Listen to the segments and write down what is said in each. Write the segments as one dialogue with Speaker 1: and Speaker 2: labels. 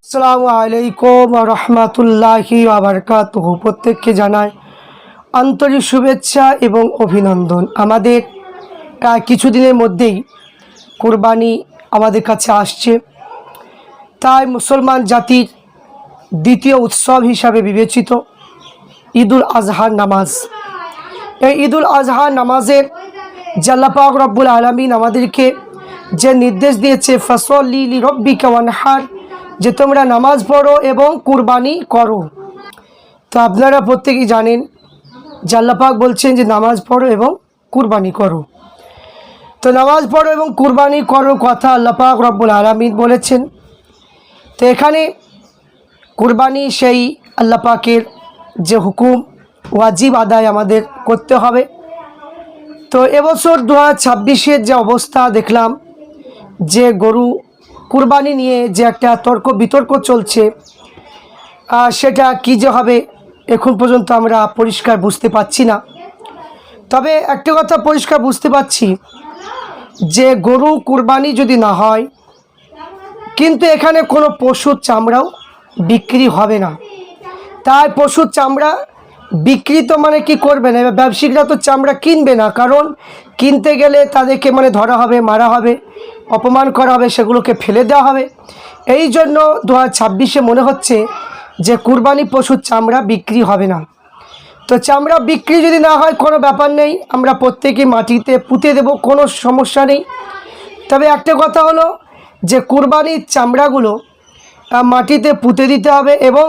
Speaker 1: আসসালামু আলাইকুম ওয়া রাহমাতুল্লাহি ওয়া বারাকাতুহু। প্রত্যেককে জানাই আন্তরিক শুভেচ্ছা এবং অভিনন্দন। আমাদের কিছুদিনের মধ্যেই কুরবানি আমাদের কাছে আসছে, তাই মুসলমান জাতির দ্বিতীয় উৎসব হিসাবে বিবেচিত ঈদুল আজহার নামাজ। এই ঈদুল আজহার নামাজের আল্লাহ পাক রব্বুল আলামিন আমাদেরকে যে নির্দেশ দিয়েছে, ফাসল্লি লিরাব্বিকা ওয়ানহার, যে তোমরা নামাজ পড়ো এবং কুরবানি করো। তো আপনারা প্রত্যেকেই জানেন যে আল্লাহ পাক বলছেন যে নামাজ পড়ো এবং কুরবানি করো। তো নামাজ পড়ো এবং কুরবানি করো কথা আল্লাহ পাক রব্বুল আলামিন বলেছেন। তো এখানে কুরবানি সেই আল্লাহ পাকের যে হুকুম, ওয়াজিব আদায় আমাদের করতে হবে। তো এবছর 2026-এর যে অবস্থা দেখলাম, যে গরু কুরবানি নিয়ে যে একটা তর্ক বিতর্ক চলছে, সেটা কী যে হবে এখন পর্যন্ত আমরা পরিষ্কার বুঝতে পাচ্ছি না। তবে একটা কথা পরিষ্কার বুঝতে পাচ্ছি যে গরু কুরবানি যদি না হয়, কিন্তু এখানে কোনো পশুর চামড়াও বিক্রি হবে না। তাই পশুর চামড়া বিক্রি তো মানে কি করবে না, ব্যবসায়িকরা তো চামড়া কিনবে না, কারণ কিনতে গেলে তাদেরকে মানে ধরা হবে, মারা হবে, অপমান করা হবে, সেগুলোকে ফেলে দেওয়া হবে। এই জন্য 2026-এ মনে হচ্ছে যে কুরবানি পশুর চামড়া বিক্রি হবে না। তো চামড়া বিক্রি যদি না হয় কোনো ব্যাপার নেই, আমরা প্রত্যেকেই মাটিতে পুঁতে দেব, কোনো সমস্যা নেই। তবে একটা কথা হলো যে কুরবানির চামড়াগুলো মাটিতে পুঁতে দিতে হবে, এবং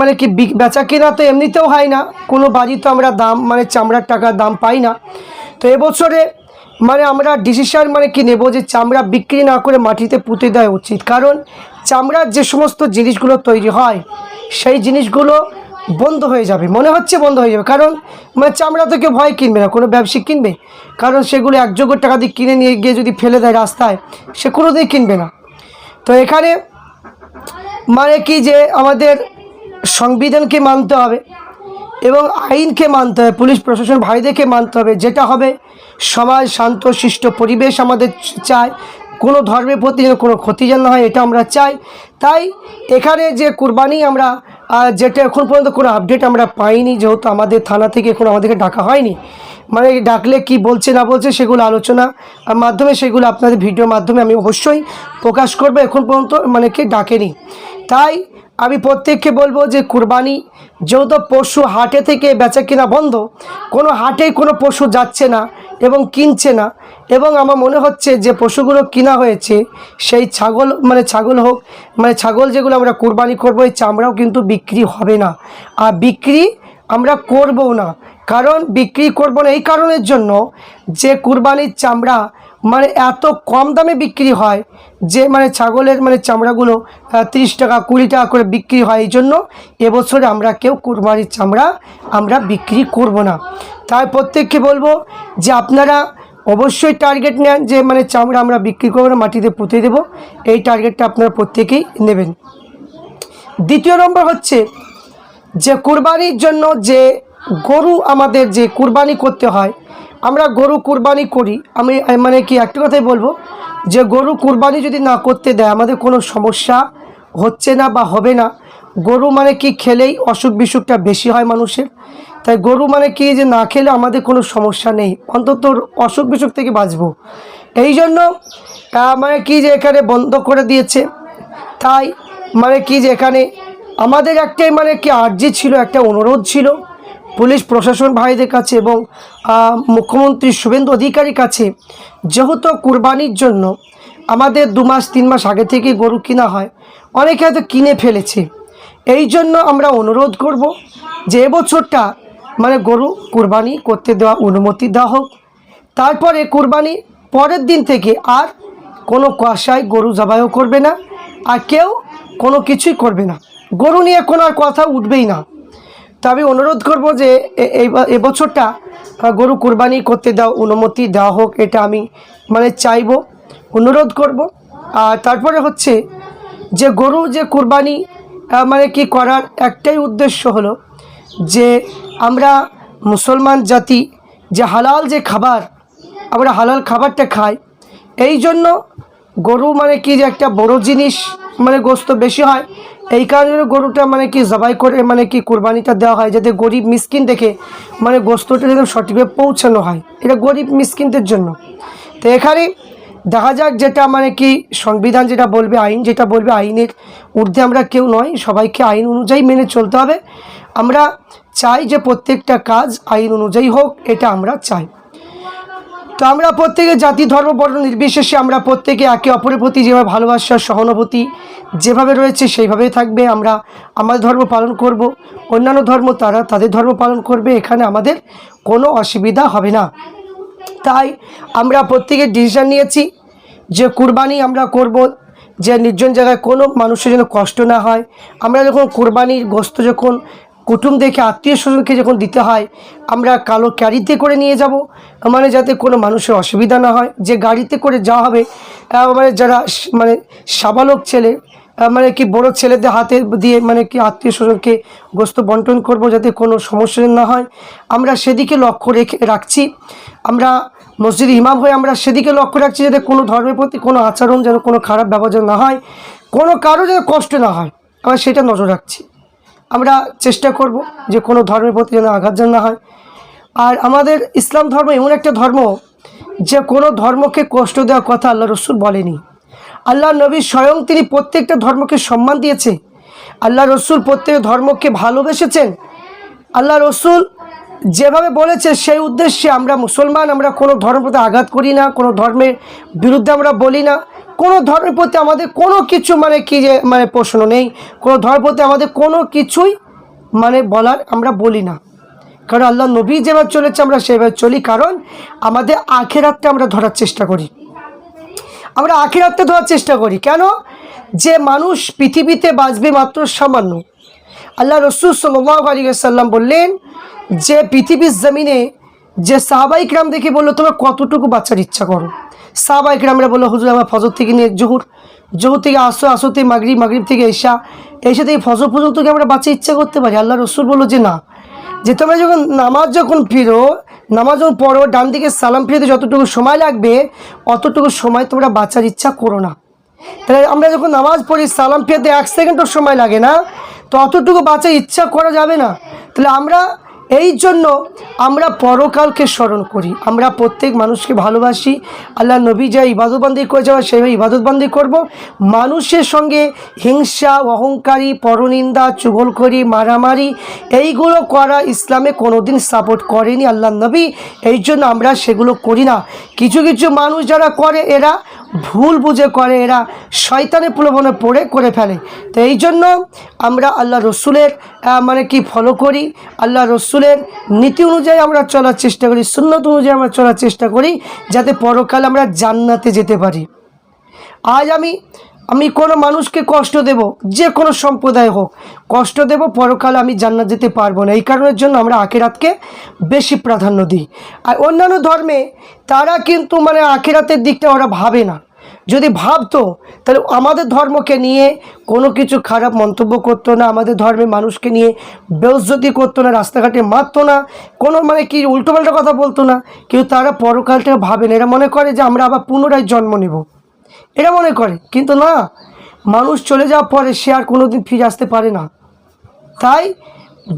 Speaker 1: মানে কি বেচা কেনা তো এমনিতেও হয় না, কোনো বাড়ি তো আমরা দাম মানে চামড়ার টাকার দাম পাই না। তো এবছরে মানে আমরা ডিসিশন মানে কি নেব যে চামড়া বিক্রি না করে মাটিতে পুঁতে দেওয়া উচিত। কারণ চামড়ার যে সমস্ত জিনিসগুলো তৈরি হয়, সেই জিনিসগুলো বন্ধ হয়ে যাবে, মনে হচ্ছে বন্ধ হয়ে যাবে। কারণ মানে চামড়া থেকে ভয় কিনবে না, কোনো ব্যবসায়ী কিনবে, কারণ সেগুলো 1 টাকা দিয়ে কিনে নিয়ে গিয়ে যদি ফেলে দেয় রাস্তায়, সে কোনোদিন কিনবে না। তো এখানে মানে কি যে আমাদের সংবিধানকে মানতে হবে এবং আইনকে মানতে হবে, পুলিশ প্রশাসন ভাইদেরকে মানতে হবে, যেটা হবে সমাজ শান্ত শিষ্ট পরিবেশ আমাদের চাই, কোনো ধর্মের প্রতি কোনো ক্ষতি যেন না হয়, এটা আমরা চাই। তাই এখানে যে কুরবানি আমরা যেটা এখন পর্যন্ত কোনো আপডেট আমরা পাইনি, যেহেতু আমাদের থানা থেকে এখন আমাদেরকে ডাকা হয়নি, মানে ডাকলে কি বলছে না বলছে সেগুলো আলোচনা মাধ্যমে, সেগুলো আপনাদের ভিডিওর মাধ্যমে আমি অবশ্যই প্রকাশ করব। এখন পর্যন্ত মানে কে ডাকেনি। তাই আমি প্রত্যেককে বলবো যে কুরবানি যেহেতু পশু হাটে থেকে বেচা কিনা বন্ধ, কোনো হাটেই কোনো পশু যাচ্ছে না এবং কিনছে না, এবং আমার মনে হচ্ছে যে পশুগুলো কিনা হয়েছে সেই ছাগল মানে ছাগল হোক, মানে ছাগল যেগুলো আমরা কুরবানি করবো, এই চামড়াও কিন্তু বিক্রি হবে না, আর বিক্রি আমরা করবও না। কারণ বিক্রি করব না এই কারণের জন্য যে কুরবানির চামড়া মানে এত কম দামে বিক্রি হয়, যে মানে ছাগলের মানে চামড়াগুলো 30 টাকা 20 টাকা করে বিক্রি হয়। এই জন্য এবছরে আমরা কেউ কুরবানির চামড়া আমরা বিক্রি করব না। তাই প্রত্যেককে বলবো যে আপনারা অবশ্যই টার্গেট নেন যে মানে চামড়া আমরা বিক্রি করবো না, মাটিতে পুঁতে দেবো, এই টার্গেটটা আপনারা প্রত্যেকেই নেবেন। দ্বিতীয় নম্বর হচ্ছে যে কুরবানির জন্য যে গরু আমাদের যে কুরবানি করতে হয়, আমরা গরু কুরবানি করি। আমি মানে কি একটা কথাই বলবো যে গরু কুরবানি যদি না করতে দেয় আমাদের কোনো সমস্যা হচ্ছে না বা হবে না। গরু মানে কি খেলেই অসুখ বিসুখটা বেশি হয় মানুষের, তাই গরু মানে কি যে না খেলে আমাদের কোনো সমস্যা নেই, অন্তত অসুখ বিসুখ থেকে বাঁচবো। এই জন্য মানে কি যে এখানে বন্ধ করে দিয়েছে। তাই মানে কি যে এখানে আমাদের একটাই মানে কি আর্জি ছিল, একটা অনুরোধ ছিল পুলিশ প্রশাসন ভাইদের কাছে এবং মুখ্যমন্ত্রী শুভেন্দু অধিকারীর কাছে, যেহেতু কুরবানির জন্য আমাদের 2 মাস 3 মাস আগে থেকে গরু কিনা হয়, অনেকে হয়তো কিনে ফেলেছে। এই জন্য আমরা অনুরোধ করব যে এবছরটা মানে গরু কুরবানি করতে দেওয়া অনুমতি দেওয়া হোক। তারপরে কুরবানি পরের দিন থেকে আর কোনো কষাই গরু জবাইও করবে না, আর কেউ কোনো কিছুই করবে না, গরু নিয়ে কোনো আর কথা উঠবেই না। তো আমি অনুরোধ করব যে এবছরটা গরু কুরবানি করতে দাও অনুমতি দেওয়া হোক, এটা আমি মানে চাইব, অনুরোধ করব। আর তারপরে হচ্ছে যে গরু যে কুরবানি মানে কি করার একটাই উদ্দেশ্য হলো যে আমরা মুসলমান জাতি যে হালাল যে খাবার, আমরা হালাল খাবারটা খাই, এই জন্য গরু মানে কি যে একটা বড় জিনিস, মানে গোস্ত বেশি হয়, এই কারণে গরুটা মানে কি জবাই করে মানে কি কুরবানিটা দেওয়া হয়, যাতে গরিব মিসকিন দেখে মানে গোস্তটা যেন সঠিকভাবে পৌঁছানো হয়, এটা গরিব মিসকিনদের জন্য। তো এখানে দেখা যাক যেটা মানে কি সংবিধান যেটা বলবে, আইন যেটা বলবে, আইনের ঊর্ধ্বে আমরা কেউ নয়, সবাইকে আইন অনুযায়ী মেনে চলতে হবে। আমরা চাই যে প্রত্যেকটা কাজ আইন অনুযায়ী হোক, এটা আমরা চাই। তো আমরা প্রত্যেকে জাতি ধর্ম বর্ণ নির্বিশেষে আমরা প্রত্যেকে একে অপরের প্রতি যেভাবে ভালোবাসা সহানুভূতি যেভাবে রয়েছে সেইভাবেই থাকবে। আমরা আমাদের ধর্ম পালন করব, অন্যান্য ধর্ম তারা তাদের ধর্ম পালন করবে, এখানে আমাদের কোনো অসুবিধা হবে না। তাই আমরা প্রত্যেকে ডিসিশন নিয়েছি যে কুরবানি আমরা করব, যে নির্জন জায়গায় কোনো মানুষের যেন কষ্ট না হয়। আমরা যখন কুরবানির গোশত যখন কুটুম দেখে আত্মীয় স্বজনকে যখন দিতে হয়, আমরা কালো ক্যারিতে করে নিয়ে যাব, মানে যাতে কোনো মানুষের অসুবিধা না হয়। যে গাড়িতে করে যাওয়া হবে মানে যারা মানে সাবালক ছেলে মানে কি বড় ছেলেদের হাতে দিয়ে মানে কি আত্মীয় স্বজনকে গোশত বন্টন করব, যাতে কোনো সমস্যা না হয়, আমরা সেদিকে লক্ষ্য রাখছি। আমরা মসজিদ ইমাম হয়ে আমরা সেদিকে লক্ষ্য রাখছি, যাতে কোনো ধর্মের প্রতি কোনো আচরণ যেন কোনো খারাপ ব্যবহার না হয়, কোনো কারো যেন কষ্ট না হয়, আমরা সেটা নজর রাখছি। আমরা চেষ্টা করব যে কোনো ধর্মের প্রতি যেন আঘাত যেন না হয়। আর আমাদের ইসলাম ধর্ম এমন একটা ধর্ম যে কোনো ধর্মকে কষ্ট দেওয়ার কথা আল্লাহ রসুল বলেনি। আল্লাহ নবী স্বয়ং তিনি প্রত্যেকটা ধর্মকে সম্মান দিয়েছে, আল্লাহ রসুল প্রত্যেক ধর্মকে ভালোবেসেছেন। আল্লাহ রসুল যেভাবে বলেছে সেই উদ্দেশ্যে আমরা মুসলমান, আমরা কোনো ধর্মের প্রতি আঘাত করি না, কোনো ধর্মের বিরুদ্ধে আমরা বলি না, কোনো ধর্মের প্রতি আমাদের কোনো কিছু মানে কি যে মানে প্রশ্ন নেই, কোনো ধর্মের প্রতি আমাদের কোনো কিছুই মানে বলার আমরা বলি না। কারণ আল্লাহ নবী যেভাবে চলেছে আমরা সেভাবে চলি, কারণ আমাদের আখিরাতটা আমরা ধরার চেষ্টা করি, আমরা আখিরাতটা ধরার চেষ্টা করি। কেন? যে মানুষ পৃথিবীতে বাঁচবে মাত্র সামান্য। আল্লাহ রসুল সাল্লাল্লাহু আলাইহি ওয়াসাল্লাম বললেন যে পৃথিবীর জমিনে যে সাহাবাই কিরাম দেখে বললো তোমরা কতটুকু বাচ্চার ইচ্ছা করো। সাহাবাই কিরামরা বললো হুজুর আমরা ফজর থেকে নিয়ে জোহর থেকে আসো থেকে মাগরিব থেকে এশা থেকে ফজর পর্যন্ত কি আমরা বাচ্চা ইচ্ছা করতে পারি? আল্লাহ রসুল বললো যে না, যে তোমরা যখন নামাজ ফিরো, নামাজ যখন পড়ো, ডান দিকে সালাম ফিরতে যতটুকু সময় লাগবে অতটুকু সময় তোমরা বাচ্চার ইচ্ছা করো না। তাহলে আমরা যখন নামাজ পড়ি সালাম ফিরতে 1 সেকেন্ডও সময় লাগে না, তো অতটুকু বাচ্চার ইচ্ছা করা যাবে না। তাহলে আমরা এই জন্য আমরা পরকালকে স্মরণ করি, আমরা প্রত্যেক মানুষকে ভালোবাসি। আল্লাহ নবী যা ইবাদতবন্দি করে যাওয়া সেইভাবে ইবাদতবন্দি করব। মানুষের সঙ্গে হিংসা, অহংকারী, পরনিন্দা, চুগলখড়ি, মারামারি এইগুলো করা ইসলামে কোনোদিন সাপোর্ট করেনি আল্লাহ নবী, এই জন্য আমরা সেগুলো করি না। কিছু কিছু মানুষ যারা করে এরা ভুল বুঝে করে, এরা শয়তানের প্রলোভনে পড়ে করে ফেলে। তো এই জন্য আমরা আল্লাহ রসুলের মানে কি ফলো করি, আল্লাহ রসুলের নীতি অনুযায়ী আমরা চলার চেষ্টা করি, সুন্নত অনুযায়ী আমরা চলার চেষ্টা করি, যাতে পরকালে আমরা জান্নাতে যেতে পারি। আজ আমি কোনো মানুষকে কষ্ট দেব, যে কোনো সম্প্রদায় হোক কষ্ট দেব, পরকালে আমি জান্নাত যেতে পারবো না। এই কারণের জন্য আমরা আখিরাতকে বেশি প্রাধান্য দিই। আর অন্যান্য ধর্মে তারা কিন্তু মানে আখিরাতের দিকটা ওরা ভাবে না। যদি ভাবতো তাহলে আমাদের ধর্মকে নিয়ে কোনো কিছু খারাপ মন্তব্য করতো না, আমাদের ধর্মের মানুষকে নিয়ে বেইজ্জতি করতো না, রাস্তাঘাটে মারতো না, কোনো মানে কি উল্টোপাল্টা কথা বলতো না। কিন্তু তারা পরকালটা ভাবে না, এরা মনে করে যে আমরা আবার পুনরায় জন্ম নেব, এরা মনে করে। কিন্তু না, মানুষ চলে যাওয়ার পরে সে আর কোনো দিন ফিরে আসতে পারে না। তাই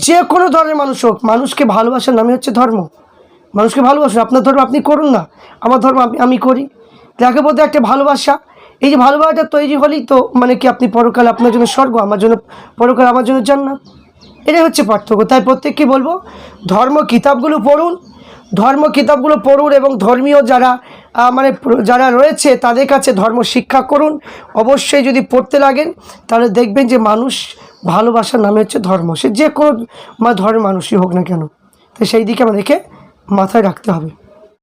Speaker 1: যে কোনো ধর্মের মানুষ হোক, মানুষকে ভালোবাসার নামই হচ্ছে ধর্ম। মানুষকে ভালোবাসুন, আপনার ধর্ম আপনি করুন না, আমার ধর্ম আমি করি, যাকে বলতে একটা ভালোবাসা। এই যে ভালোবাসাটা তৈরি হলেই তো মানে কি আপনি পরকাল আপনার জন্য স্বর্গ, আমার জন্য পরকাল, আমার জন্য জান্নাত, এটাই হচ্ছে পার্থক্য। তাই প্রত্যেককে বলবো ধর্ম কিতাবগুলো পড়ুন এবং ধর্মীয় যারা রয়েছে তাদের কাছে ধর্ম শিক্ষা করুন। অবশ্যই যদি পড়তে লাগেন তাহলে দেখবেন যে মানুষ ভালোবাসার নামে হচ্ছে ধর্ম, সে যে কোনো ধর্মের মানুষই হোক না কেন। তো সেই দিকে আমাদেরকে মাথায় রাখতে হবে।